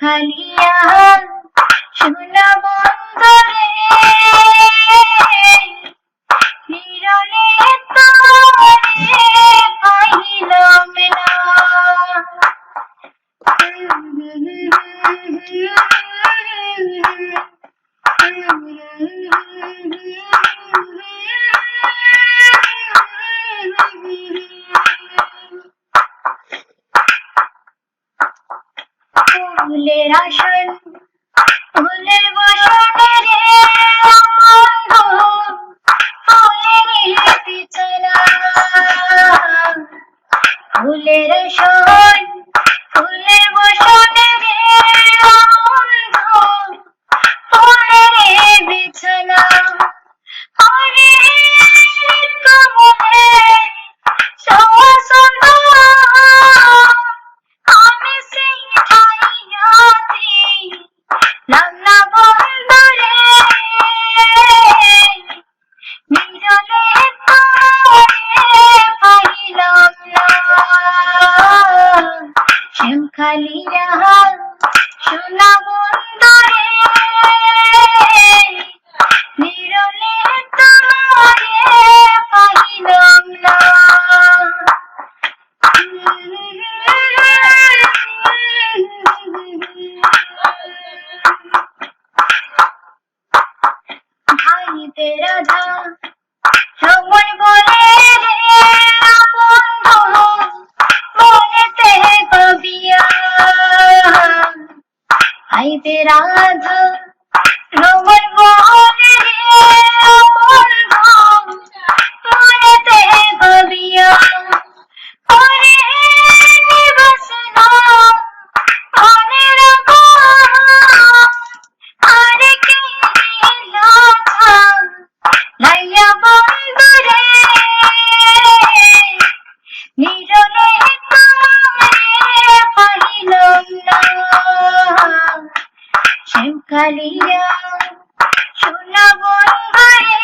খালিয়া সোনা বন্দরে নিরলে তোরে পাইলাম না। ফুলের আসন ফুলের বসনে রে বন্ধু ফুলের বিছানা। ফুলের আসন ফুলের বসনে রে বন্ধু ফুলের বিছানা। আরে কমলে সওয়াসনা আমি সেই ঠাইয়াতে লাল্লা বন্দরে নিরলে তোরে পাইলাম না। শ্যামখালিয়া সোনা বন্দরে নিরলে তোরে পাইলাম না। भाई तेरा था रमन बोले रे बंधु बोले ते कबिया। भाई तेरा था रमन बोले रे बंधु बोले ते कबिया। अरे निबसना आने लगा अरे केला था लाया बंदरे निरले তোরে পাইলাম না। শ্যামখালিয়া সোনা বন্দরে